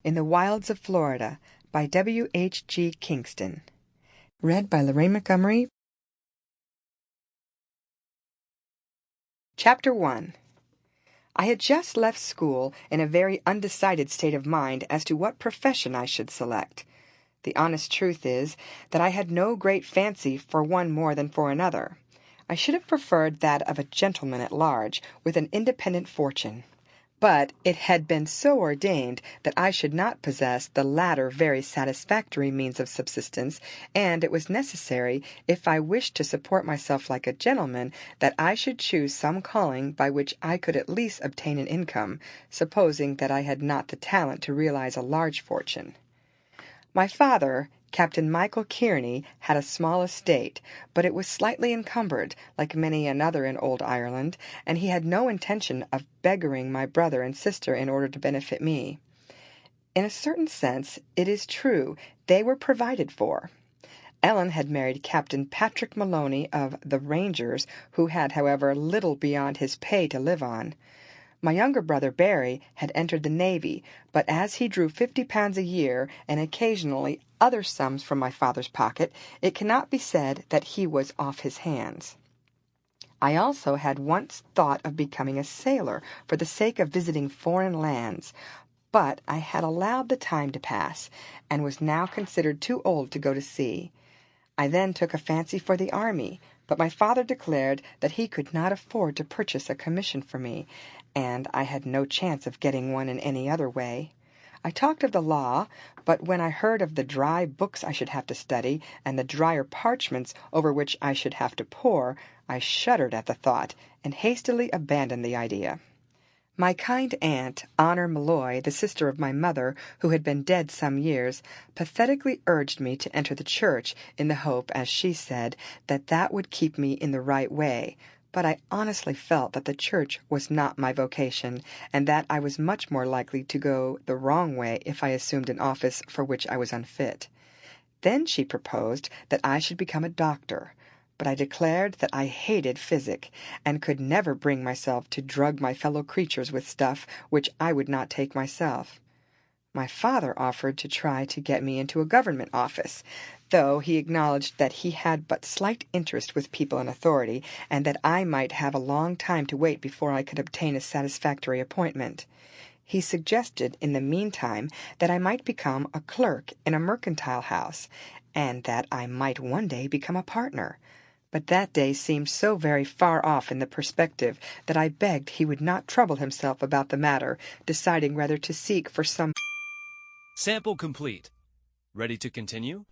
in the Wilds of Florida by W.H.G. Kingston. Read by Lorraine Montgomery. Chapter 1. I had just left school in a very undecided state of mind as to what profession I should select. The honest truth is that I had no great fancy for one more than for another. I should have preferred that of a gentleman at large, with an independent fortune. But it had been so ordained that I should not possess the latter very satisfactory means of subsistence, and it was necessary, if I wished to support myself like a gentleman, that I should choose some calling by which I could at least obtain an income, supposing that I had not the talent to realize a large fortune. My father, Captain Michael Kearney, had a small estate, but it was slightly encumbered, like many another in old Ireland, and he had no intention of beggaring my brother and sister in order to benefit me. In a certain sense, it is true, they were provided for. Ellen had married Captain Patrick Maloney of the Rangers, who had, however, little beyond his pay to live on. My younger brother Barry had entered the Navy, but as he drew £50 a year, and occasionally other sums from my father's pocket, it cannot be said that he was off his hands. I also had once thought of becoming a sailor for the sake of visiting foreign lands, but I had allowed the time to pass, and was now considered too old to go to sea. I then took a fancy for the army, but my father declared that he could not afford to purchase a commission for me, and I had no chance of getting one in any other way. I talked of the law, but when I heard of the dry books I should have to study, and the drier parchments over which I should have to pore, I shuddered at the thought, and hastily abandoned the idea. My kind aunt, Honor Malloy, the sister of my mother, who had been dead some years, pathetically urged me to enter the church, in the hope, as she said, that that would keep me in the right way. But I honestly felt that the church was not my vocation, and that I was much more likely to go the wrong way if I assumed an office for which I was unfit. Then she proposed that I should become a doctor, but I declared that I hated physic, and could never bring myself to drug my fellow creatures with stuff which I would not take myself. My father offered to try to get me into a government office, though he acknowledged that he had but slight interest with people in authority, and that I might have a long time to wait before I could obtain a satisfactory appointment. He suggested in the meantime that I might become a clerk in a mercantile house, and that I might one day become a partner. But that day seemed so very far off in the perspective that I begged he would not trouble himself about the matter, deciding rather to seek for some... Sample complete. Ready to continue?